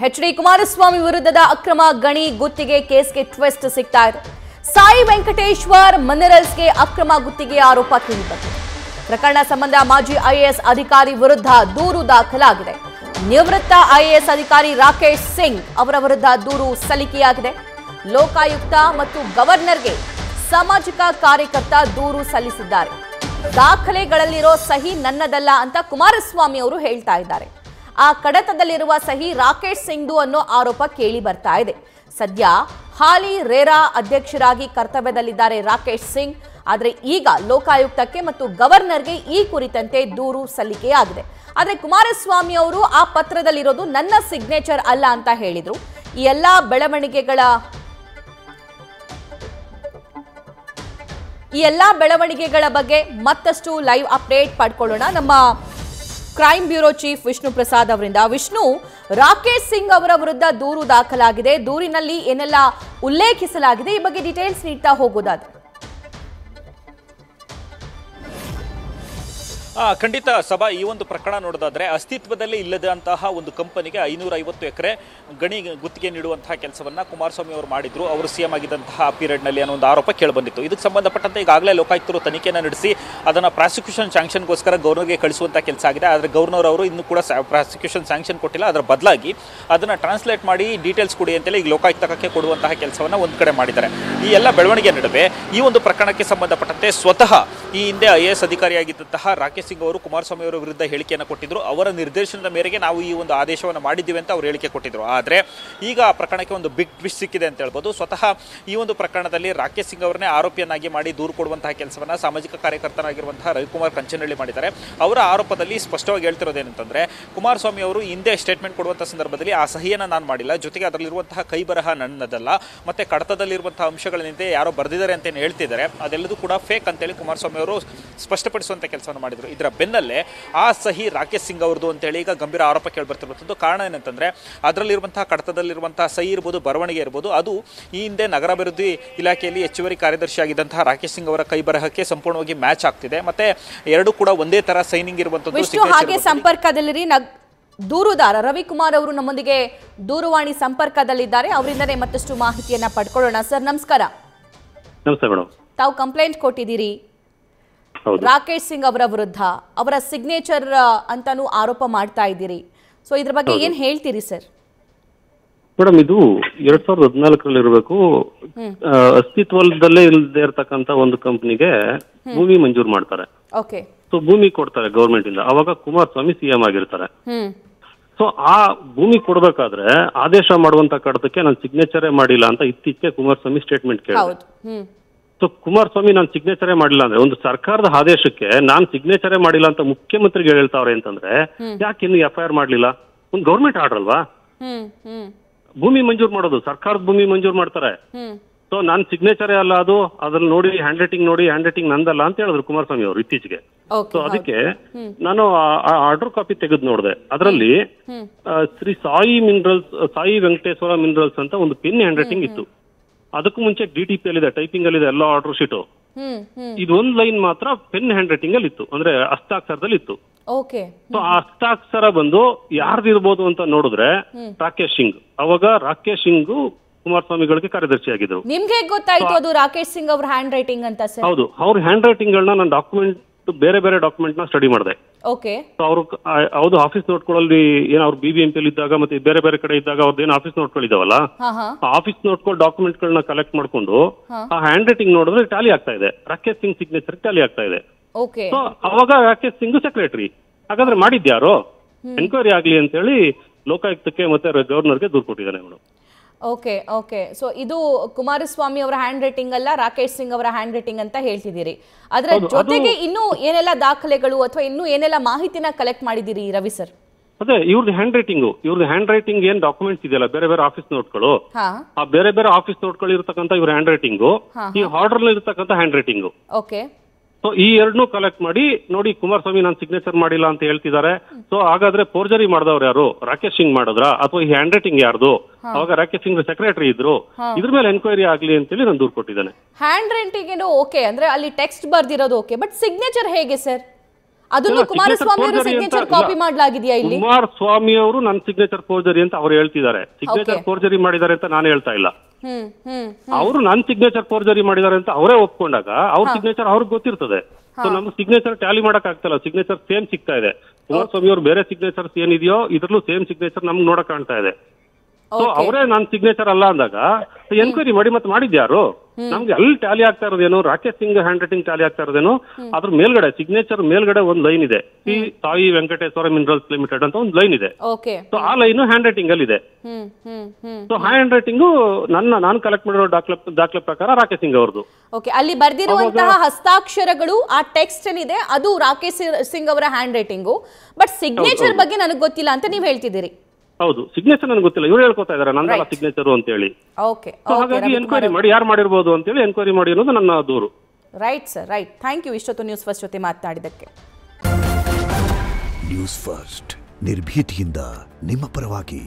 H D. Kumaraswamy ವಿರುದ್ಧದ ಅಕ್ರಮ ಗಣಿ ಗುತ್ತಿಗೆ ಕೇಸ್ಗೆ ಟ್ವಿಸ್ಟ್ ಸಿಗ್ತಾ ಇದೆ. ಸಾಯಿ ವೆಂಕಟೇಶ್ವರ್ ಮಿನರಲ್ಸ್ಗೆ ಅಕ್ರಮ ಗುತ್ತಿಗೆ ಆರೋಪ ಕೇಳಿಬಂದಿದೆ. ಪ್ರಕರಣ ಸಂಬಂಧ ಮಾಜಿ ಐಎಎಸ್ ಅಧಿಕಾರಿ ವಿರುದ್ಧ ದೂರು ದಾಖಲಾಗಿದೆ. ನಿವೃತ್ತ ಐಎಎಸ್ ಅಧಿಕಾರಿ ರಾಕೇಶ್ ಸಿಂಗ್ ಅವರ ವಿರುದ್ಧ ದೂರು ಸಲ್ಲಿಕೆಯಾಗಿದೆ. ಲೋಕಾಯುಕ್ತ ಮತ್ತು ಗವರ್ನರ್ಗೆ ಸಾಮಾಜಿಕ ಕಾರ್ಯಕರ್ತ ದೂರು ಸಲ್ಲಿಸಿದ್ದಾರೆ. ದಾಖಲೆಗಳಲ್ಲಿರೋ ಸಹಿ ನನ್ನದಲ್ಲ ಅಂತ ಕುಮಾರಸ್ವಾಮಿ ಅವರು ಹೇಳ್ತಾ ಇದ್ದಾರೆ. ಆ ಕಡತದಲ್ಲಿರುವ ಸಹಿ ರಾಕೇಶ್ ಸಿಂಗ್ದು ಅನ್ನೋ ಆರೋಪ ಕೇಳಿ ಬರ್ತಾ ಇದೆ. ಸದ್ಯ ಹಾಲಿ ರೇರಾ ಅಧ್ಯಕ್ಷರಾಗಿ ಕರ್ತವ್ಯದಲ್ಲಿದ್ದಾರೆ ರಾಕೇಶ್ ಸಿಂಗ್. ಆದರೆ ಈಗ ಲೋಕಾಯುಕ್ತಕ್ಕೆ ಮತ್ತು ಗವರ್ನರ್ಗೆ ಈ ಕುರಿತಂತೆ ದೂರು ಸಲ್ಲಿಕೆಯಾಗಿದೆ. ಆದರೆ ಕುಮಾರಸ್ವಾಮಿ ಅವರು ಆ ಪತ್ರದಲ್ಲಿರೋದು ನನ್ನ ಸಿಗ್ನೇಚರ್ ಅಲ್ಲ ಅಂತ ಹೇಳಿದ್ರು. ಈ ಎಲ್ಲಾ ಬೆಳವಣಿಗೆಗಳ ಬಗ್ಗೆ ಮತ್ತಷ್ಟು ಲೈವ್ ಅಪ್ಡೇಟ್ ಪಡ್ಕೊಳ್ಳೋಣ ನಮ್ಮ crime bureau chief Vishnu Prasad ಅವರಿಂದ. ವಿಷ್ಣು, ರಾಕೇಶ್ ಸಿಂಗ್ ಅವರ ವಿರುದ್ಧ ದೂರು ದಾಖಲಾಗಿದೆ. ದೂರಿನಲ್ಲಿ ಏನೆಲ್ಲ ಉಲ್ಲೇಖಿಸಲಾಗಿದೆ, ಈ ಬಗ್ಗೆ ಡೀಟೇಲ್ಸ್ ನೀಡ್ತಾ ಹೋಗೋದಾದ್ರೆ? ಖಂಡಿತ ಸಭಾ, ಈ ಒಂದು ಪ್ರಕರಣ ನೋಡೋದಾದ್ರೆ ಅಸ್ತಿತ್ವದಲ್ಲೇ ಇಲ್ಲದಂತಹ ಒಂದು ಕಂಪನಿಗೆ 550 ಎಕರೆ ಗಣಿ ಗುತ್ತಿಗೆ ನೀಡುವಂತಹ ಕೆಲಸವನ್ನ ಕುಮಾರಸ್ವಾಮಿ ಅವರು ಮಾಡಿದ್ರು. ಅವರು ಸಿಎಂ ಆಗಿದ್ದಂತಹ ಪೀರಿಯಡ್ನಲ್ಲಿ ಅನ್ನೋ ಒಂದು ಆರೋಪ ಕೇಳಿಬಂದಿತ್ತು. ಇದಕ್ಕೆ ಸಂಬಂಧಪಟ್ಟಂತೆ ಈಗಾಗಲೇ ಲೋಕಾಯುಕ್ತರು ತನಿಖೆಯನ್ನು ನಡೆಸಿ ಅದನ್ನ ಪ್ರಾಸಿಕ್ಯೂಷನ್ ಸ್ಯಾಂಕ್ಷನ್ಗೋಸ್ಕರ ಗವರ್ನರ್ಗೆ ಕಳಿಸುವಂತಹ ಕೆಲಸ ಆಗಿದೆ. ಆದರೆ ಗವರ್ನರ್ ಅವರು ಇನ್ನೂ ಕೂಡ ಪ್ರಾಸಿಕ್ಯೂಷನ್ ಸ್ಯಾಂಕ್ಷನ್ ಕೊಟ್ಟಿಲ್ಲ. ಅದರ ಬದಲಾಗಿ ಅದನ್ನ ಟ್ರಾನ್ಸ್ಲೇಟ್ ಮಾಡಿ ಡೀಟೇಲ್ಸ್ ಕೊಡಿ ಅಂತೇಳಿ ಈಗ ಲೋಕಾಯುಕ್ತಕ್ಕೆ ಕೊಡುವಂತಹ ಕೆಲಸವನ್ನ ಒಂದು ಕಡೆ ಮಾಡಿದ್ದಾರೆ. ಈ ಎಲ್ಲ ಬೆಳವಣಿಗೆ ನಡುವೆ ಈ ಒಂದು ಪ್ರಕರಣಕ್ಕೆ ಸಂಬಂಧಪಟ್ಟಂತೆ ಸ್ವತಃ ಈ ಹಿಂದೆ ಐಎಎಸ್ ಅಧಿಕಾರಿಯಾಗಿದ್ದಂತಹ ರಾಕೇಶ್ ಸಿಂಗ್ ಅವರು ಕುಮಾರಸ್ವಾಮಿ ಅವರ ವಿರುದ್ಧ ಹೇಳಿಕೆಯನ್ನು ಕೊಟ್ಟಿದ್ರು. ಅವರ ನಿರ್ದೇಶನದ ಮೇರೆಗೆ ನಾವು ಈ ಒಂದು ಆದೇಶವನ್ನು ಮಾಡಿದ್ದೀವಿ ಅಂತ ಅವರು ಹೇಳಿಕೆ ಕೊಟ್ಟಿದ್ರು. ಆದರೆ ಈಗ ಆ ಪ್ರಕರಣಕ್ಕೆ ಒಂದು ಬಿಗ್ ಟ್ವಿಸ್ಟ್ ಸಿಕ್ಕಿದೆ ಅಂತ ಹೇಳ್ಬೋದು. ಸ್ವತಃ ಈ ಒಂದು ಪ್ರಕರಣದಲ್ಲಿ ರಾಕೇಶ್ ಸಿಂಗ್ ಅವರನ್ನೇ ಆರೋಪಿಯನ್ನಾಗಿ ಮಾಡಿ ದೂರು ಕೊಡುವಂತಹ ಕೆಲಸವನ್ನ ಸಾಮಾಜಿಕ ಕಾರ್ಯಕರ್ತನಾಗಿರುವಂತಹ ರವಿಕುಮಾರ್ ಕಂಚನಹಳ್ಳಿ ಮಾಡಿದ್ದಾರೆ. ಅವರ ಆರೋಪದಲ್ಲಿ ಸ್ಪಷ್ಟವಾಗಿ ಹೇಳ್ತಿರೋದೇನಂತಂದ್ರೆ, ಕುಮಾರಸ್ವಾಮಿ ಅವರು ಹಿಂದೆ ಸ್ಟೇಟ್ಮೆಂಟ್ ಕೊಡುವಂತಹ ಸಂದರ್ಭದಲ್ಲಿ ಆ ಸಹಿಯನ್ನು ನಾನು ಮಾಡಿಲ್ಲ, ಜೊತೆಗೆ ಅದರಲ್ಲಿರುವಂತಹ ಕೈ ಬರಹ ನನ್ನದಲ್ಲ, ಮತ್ತೆ ಕಡತದಲ್ಲಿರುವಂತಹ ಅಂಶಗಳೇನಿದೆ ಯಾರೋ ಬರೆದಿದ್ದಾರೆ ಅಂತ ಹೇಳ್ತಿದ್ದಾರೆ, ಅದೆಲ್ಲದೂ ಕೂಡ ಫೇಕ್ ಅಂತೇಳಿ ಕುಮಾರಸ್ವಾಮಿ ಅವರು ಸ್ಪಷ್ಟಪಡಿಸುವಂತ ಕೆಲಸವನ್ನು ಮಾಡಿದ್ರು. ಇದರ ಬೆನ್ನಲ್ಲೇ ಆ ಸಹಿ ರಾಕೇಶ್ ಸಿಂಗ್ ಅವರದು ಅಂತೇಳಿ ಈಗ ಗಂಭೀರ ಆರೋಪ ಕೇಳಿಬರ್ತಿರುವಂಥದ್ದು. ಕಾರಣ ಏನಂತಂದ್ರೆ, ಅದರಲ್ಲಿರುವಂತಹ ಕಡತದಲ್ಲಿರುವಂತಹ ಸಹಿ ಇರ್ಬೋದು, ಬರವಣಿಗೆ ಇರ್ಬೋದು, ಅದು ಈ ಹಿಂದೆ ನಗರಾಭಿವೃದ್ಧಿ ಇಲಾಖೆಯಲ್ಲಿ ಹೆಚ್ಚುವರಿ ಕಾರ್ಯದರ್ಶಿ ಆಗಿದ್ದಂತಹ ರಾಕೇಶ್ ಸಿಂಗ್ ಅವರ ಕೈ ಬರಹಕ್ಕೆ ಸಂಪೂರ್ಣವಾಗಿ ಮ್ಯಾಚ್ ಆಗ್ತಿದೆ. ಮತ್ತೆ ಎರಡು ಕೂಡ ಒಂದೇ ತರ ಸೈನಿಂಗ್ ಇರುವಂತದ್ದು. ಹಾಗೆ ಸಂಪರ್ಕದಲ್ಲಿ ದೂರುದಾರ ರವಿಕುಮಾರ್ ಅವರು ನಮ್ಮೊಂದಿಗೆ ದೂರವಾಣಿ ಸಂಪರ್ಕದಲ್ಲಿದ್ದಾರೆ. ಅವರಿಂದನೇ ಮತ್ತಷ್ಟು ಮಾಹಿತಿಯನ್ನ ಪಡ್ಕೊಳ್ಳೋಣ. ಸರ್ ನಮಸ್ಕಾರ. ನಮಸ್ತೆ ಮೇಡಮ್. ತಾವು ಕಂಪ್ಲೇಂಟ್ ಕೊಟ್ಟಿದ್ದೀರಿ ರಾಕೇಶ್ ಸಿಂಗ್ ಅವರ ವಿರುದ್ಧ, ಅವರ ಸಿಗ್ನೇಚರ್ ಅಂತಾನೂ ಆರೋಪ ಮಾಡ್ತಾ ಇದ್ದೀರಿ. ಸೊ ಇದ್ರ ಬಗ್ಗೆ ಏನ್ ಹೇಳ್ತೀರಿ ಸರ್? ಮೇಡಮ್, ಇದು 2014 ಇರಬೇಕು. ಅಸ್ತಿತ್ವದಲ್ಲೇ ಇಲ್ಲದೆ ಇರತಕ್ಕಂತ ಒಂದು ಕಂಪನಿಗೆ ಭೂಮಿ ಮಂಜೂರು ಮಾಡ್ತಾರೆ. ಓಕೆ. ಸೊ ಭೂಮಿ ಕೊಡ್ತಾರೆ ಗವರ್ಮೆಂಟ್ ಇಂದ. ಅವಾಗ ಕುಮಾರಸ್ವಾಮಿ ಸಿಎಂ ಆಗಿರ್ತಾರೆ. ಸೊ ಆ ಭೂಮಿ ಕೊಡ್ಬೇಕಾದ್ರೆ ಆದೇಶ ಮಾಡುವಂತ ಕಡತಕ್ಕೆ ನಾನು ಸಿಗ್ನೇಚರೇ ಮಾಡಿಲ್ಲ ಅಂತ ಇತ್ತೀಚೆಗೆ ಕುಮಾರಸ್ವಾಮಿ ಸ್ಟೇಟ್ಮೆಂಟ್ ಕೇಳಿದ್ರು. ಸೊ ಕುಮಾರಸ್ವಾಮಿ ನಾನು ಸಿಗ್ನೇಚರೇ ಮಾಡಿಲ್ಲ ಅಂದ್ರೆ, ಒಂದು ಸರ್ಕಾರದ ಆದೇಶಕ್ಕೆ ನಾನು ಸಿಗ್ನೇಚರೇ ಮಾಡಿಲ್ಲ ಅಂತ ಮುಖ್ಯಮಂತ್ರಿಗೆ ಹೇಳ್ತಾವ್ರೆ ಅಂತಂದ್ರೆ, ಯಾಕೆ ಇನ್ನು FIR ಮಾಡ್ಲಿಲ್ಲ? ಒಂದು ಗವರ್ಮೆಂಟ್ ಆರ್ಡರ್ ಅಲ್ವಾ ಭೂಮಿ ಮಂಜೂರು ಮಾಡೋದು, ಸರ್ಕಾರದ ಭೂಮಿ ಮಂಜೂರು ಮಾಡ್ತಾರೆ. ಸೊ ನಾನು ಸಿಗ್ನೇಚರೇ ಅಲ್ಲ ಅದು, ಅದ್ರಲ್ಲಿ ನೋಡಿ ಹ್ಯಾಂಡ್ ರೈಟಿಂಗ್ ನಂದಲ್ಲ ಅಂತ ಹೇಳಿದ್ರು ಕುಮಾರಸ್ವಾಮಿ ಅವರು ಇತ್ತೀಚೆಗೆ. ಸೊ ಅದಕ್ಕೆ ನಾನು ಆರ್ಡರ್ ಕಾಪಿ ತೆಗೆದು ನೋಡಿದೆ. ಅದರಲ್ಲಿ ಶ್ರೀ ಸಾಯಿ ವೆಂಕಟೇಶ್ವರ ಮಿನರಲ್ಸ್ ಅಂತ ಒಂದು ಪೆನ್ ಹ್ಯಾಂಡ್ ರೈಟಿಂಗ್ ಇತ್ತು. ಅದಕ್ಕೂ ಮುಂಚೆ DTP ಅಲ್ಲಿದೆ, ಟೈಪಿಂಗ್ ಅಲ್ಲಿದೆ ಎಲ್ಲ ಆರ್ಡರ್ ಶೀಟು. ಇದು ಒಂದ್ ಲೈನ್ ಮಾತ್ರ ಪೆನ್ ಹ್ಯಾಂಡ್ ರೈಟಿಂಗ್ ಅಲ್ಲಿ ಇತ್ತು, ಅಂದ್ರೆ ಹಸ್ತಾಕ್ಷರದಲ್ಲಿ ಇತ್ತು. ಸೊ ಆ ಹಸ್ತಾಕ್ಷರ ಬಂದು ಯಾರ್ದಿರ್ಬೋದು ಅಂತ ನೋಡಿದ್ರೆ ರಾಕೇಶ್ ಸಿಂಗ್. ಅವಾಗ ರಾಕೇಶ್ ಸಿಂಗ್ ಕುಮಾರಸ್ವಾಮಿಗಳಿಗೆ ಕಾರ್ಯದರ್ಶಿ ಆಗಿದ್ರು. ನಿಮ್ಗೆ ಗೊತ್ತಾಯ್ತು ಅದು ರಾಕೇಶ್ ಸಿಂಗ್ ಅವ್ರ ಹ್ಯಾಂಡ್ ರೈಟಿಂಗ್ ಅಂತ ಸರ್? ಹೌದು, ಅವ್ರ ಹ್ಯಾಂಡ್ ರೈಟಿಂಗ್ ಗಳನ್ನ ನಾನು ಬೇರೆ ಡಾಕ್ಯುಮೆಂಟ್ ನ ಸ್ಟಡಿ ಮಾಡಿದೆ. ಅವರು ಹೌದು, ಆಫೀಸ್ ನೋಟ್ಗಳಲ್ಲಿ ಏನ್ ಅವ್ರು BBMP ಅಲ್ಲಿ ಇದ್ದಾಗ ಮತ್ತೆ ಬೇರೆ ಕಡೆ ಇದ್ದಾಗ ಅವ್ರದ್ದೇನು ಆಫೀಸ್ ನೋಟ್ಗಳಿದಾವಲ್ಲ, ಆಫೀಸ್ ನೋಟ್ಗಳು ಡಾಕ್ಯುಮೆಂಟ್ ಗಳನ್ನ ಕಲೆಕ್ಟ್ ಮಾಡ್ಕೊಂಡು ಆ ಹ್ಯಾಂಡ್ ರೈಟಿಂಗ್ ನೋಡಿದ್ರೆ ಟ್ಯಾಲಿ ಆಗ್ತಾ ಇದೆ, ರಾಕೇಶ್ ಸಿಂಗ್ ಸಿಗ್ನೇಚರ್ ಟ್ಯಾಲಿ ಆಗ್ತಾ ಇದೆ. ಸೊ ಅವಾಗ ರಾಕೇಶ್ ಸಿಂಗ್ ಸೆಕ್ರೆಟರಿ. ಹಾಗಾದ್ರೆ ಮಾಡಿದ್ಯಾರೋ ಎನ್ಕ್ವೈರಿ ಆಗ್ಲಿ ಅಂತ ಹೇಳಿ ಲೋಕಾಯುಕ್ತಕ್ಕೆ ಮತ್ತೆ ಗವರ್ನರ್ಗೆ ದೂರು ಕೊಟ್ಟಿದ್ದಾನೆ ಮೇಡಮ್. ಓಕೆ. ಸೊ ಇದು ಕುಮಾರಸ್ವಾಮಿ ಅವರ ಹ್ಯಾಂಡ್ ರೈಟಿಂಗ್ ಅಲ್ಲ, ರಾಕೇಶ್ ಸಿಂಗ್ ಅವರ ಹ್ಯಾಂಡ್ ರೈಟಿಂಗ್ ಅಂತ ಹೇಳ್ತಿದ್ದೀರಿ. ಅದರ ಜೊತೆಗೆ ಇನ್ನೂ ಏನೆಲ್ಲ ದಾಖಲೆಗಳು ಅಥವಾ ಇನ್ನೂ ಏನೆಲ್ಲ ಮಾಹಿತಿನ ಕಲೆಕ್ಟ್ ಮಾಡಿದ್ದೀರಿ ರವಿ ಸರ್? ಅದೇ ಇವ್ರದ್ದು ಹ್ಯಾಂಡ್ ರೈಟಿಂಗ್ ಏನ್ ಡಾಕ್ಯುಮೆಂಟ್ಸ್ ಇದೆಯಲ್ಲ, ಬೇರೆ ಆಫೀಸ್ ನೋಟ್ಗಳು, ಆ ಬೇರೆ ಆಫೀಸ್ ನೋಟ್ಗಳು ಇರತಕ್ಕಂತ ಇವ್ರ ಹ್ಯಾಂಡ್ ರೈಟಿಂಗು, ಈ ಆರ್ಡರ್ ಇರತಕ್ಕಂತ ಹ್ಯಾಂಡ್ ರೈಟಿಂಗು. ಸೊ ಈ ಎರಡನ್ನೂ ಕಲೆಕ್ಟ್ ಮಾಡಿ ನೋಡಿ ಕುಮಾರಸ್ವಾಮಿ ನಾನು ಸಿಗ್ನೇಚರ್ ಮಾಡಿಲ್ಲ ಅಂತ ಹೇಳ್ತಿದ್ದಾರೆ. ಸೊ ಹಾಗಾದ್ರೆ ಫೋರ್ಜರಿ ಮಾಡಿದವ್ರು ಯಾರು? ರಾಕೇಶ್ ಸಿಂಗ್ ಮಾಡಿದ್ರ ಅಥವಾ ಈ ಹ್ಯಾಂಡ್ ರೈಟಿಂಗ್ ಯಾರ್ದು? ಅವಾಗ ರಾಕೇಶ್ ಸಿಂಗ್ ಸೆಕ್ರೆಟರಿ ಇದ್ರು. ಇದ್ರ ಮೇಲೆ ಎನ್ಕ್ವೈರಿ ಆಗ್ಲಿ ಅಂತೇಳಿ ನಾನು ದೂರು ಕೊಟ್ಟಿದ್ದೇನೆ. ಹ್ಯಾಂಡ್ ರೈಟಿಂಗ್ ಓಕೆ ಅಂದ್ರೆ ಅಲ್ಲಿ ಟೆಕ್ಸ್ಟ್ ಬರ್ದಿರೋದು ಓಕೆ, ಬಟ್ ಸಿಗ್ನೇಚರ್ ಹೇಗೆ ಸರ್? ಅದನ್ನು ಕುಮಾರಸ್ವಾಮಿ ಅವರ ಸಿಗ್ನೇಚರ್ ಕಾಪಿ ಮಾಡಲಾಗಿದೆಯಾ ಇಲ್ಲಿ? ಕುಮಾರಸ್ವಾಮಿ ಅವರು ನನ್ನ ಸಿಗ್ನೇಚರ್ ಫೋರ್ಜರಿ ಅಂತ ಅವ್ರು ಹೇಳ್ತಿದ್ದಾರೆ. ಸಿಗ್ನೇಚರ್ ಫೋರ್ಜರಿ ಮಾಡಿದ್ದಾರೆ ಅಂತ ನಾನು ಹೇಳ್ತಾ ಇಲ್ಲ. ಅವರು ನನ್ನ ಸಿಗ್ನೇಚರ್ ಫೋರ್ಜರಿ ಮಾಡಿದ್ದಾರೆ ಅಂತ ಅವರೇ ಒಪ್ಕೊಂಡಾಗ ಅವ್ರ ಸಿಗ್ನೇಚರ್ ಅವ್ರಿಗೆ ಗೊತ್ತಿರ್ತದೆ. ಸೊ ನಮ್ಗೆ ಸಿಗ್ನೇಚರ್ ಟ್ಯಾಲಿ ಮಾಡಕ್ ಆಗ್ತಲ್ಲ, ಸಿಗ್ನೇಚರ್ ಸೇಮ್ ಸಿಗ್ತಾ ಇದೆ. ಕುಮಾರಸ್ವಾಮಿ ಅವ್ರು ಬೇರೆ ಸಿಗ್ನೇಚರ್ಸ್ ಏನಿದೆಯೋ ಇದ್ರಲ್ಲೂ ಸೇಮ್ ಸಿಗ್ನೇಚರ್ ನಮ್ಗೆ ನೋಡಕ್ ಕಾಣ್ತಾ ಇದೆ. ಸೊ ಅವರೇ ನನ್ನ ಸಿಗ್ನೇಚರ್ ಅಲ್ಲ ಅಂದಾಗ ಎನ್ಕ್ವೈರಿ ಮಾಡಿ ಮತ್ತೆ ಮಾಡಿದ್ಯಾರು? ನಮ್ಗೆ ಅಲ್ಲಿ ಟ್ಯಾಲಿ ಆಗ್ತಾ ಇರೋದೇನು, Rakesh Singh handwriting tally ಆಗ್ತಾ ಇರೋದೇನು, ಅದ್ರ ಮೇಲ್ಗಡೆ ಸಿಗ್ನೇಚರ್ ಮೇಲ್ಗಡೆ ಒಂದ್ ಲೈನ್ ಇದೆ, ಶ್ರೀ ಸಾಯಿ ವೆಂಕಟೇಶ್ವರ ಮಿನರಲ್ಸ್ ಲಿಮಿಟೆಡ್ ಅಂತ ಒಂದು ಲೈನ್ ಇದೆ. ಸೊ ಆ ಲೈನ್ ಹ್ಯಾಂಡ್ ರೈಟಿಂಗ್ ಅಲ್ಲಿ ಇದೆ. ಸೊ ಹ್ಯಾಂಡ್ ರೈಟಿಂಗು ನಾನು ಕಲೆಕ್ಟ್ ಮಾಡಿರೋ ದಾಖಲೆ ಪ್ರಕಾರ ರಾಕೇಶ್ ಸಿಂಗ್ ಅವ್ರದ್ದು. ಅಲ್ಲಿ ಬರ್ದಿರುವಂತಹ ಹಸ್ತಾಕ್ಷರಗಳು, ಆ ಟೆಕ್ಸ್ಟ್ ಏನಿದೆ ಅದು ರಾಕೇಶ್ ಸಿಂಗ್ ಅವರ ಹ್ಯಾಂಡ್ ರೈಟಿಂಗು. ಬಟ್ ಸಿಗ್ನೇಚರ್ ಬಗ್ಗೆ ನನಗೆ ಗೊತ್ತಿಲ್ಲ ಅಂತ ನೀವು ಹೇಳ್ತಿದ್ದೀರಿ. ಹೌದು, ಸಿಗ್ನೇಚರ್ ನನಗೆ ಗೊತ್ತಿಲ್ಲ, ಇವ್ರು ಹೇಳ್ಕೊತಾ ಇದಾರೆ ನಂದಲ್ಲ ಸಿಗ್ನೇಚರ್ ಅಂತ ಹೇಳಿ. ಹಾಗಾಗಿ ಎನ್ಕ್ವೈರಿ ಮಾಡಿ ಯಾರು ಮಾಡಿರ್ಬೋದು ಅಂತ ಹೇಳಿ ಎನ್ಕ್ವೈರಿ ಮಾಡಿ ಅನ್ನೋದು ನನ್ನ ದೂರು. Right sir, right. Thank you ಇಷ್ಟೊತ್ತು ನ್ಯೂಸ್ ಫಸ್ಟ್ ಜೊತೆ ಮಾತನಾಡಿದ್ದಕ್ಕೆ. ನ್ಯೂಸ್ ಫಸ್ಟ್ ನಿರ್ಭೀತಿಯಿಂದ ನಿಮ್ಮ ಪರವಾಗಿ.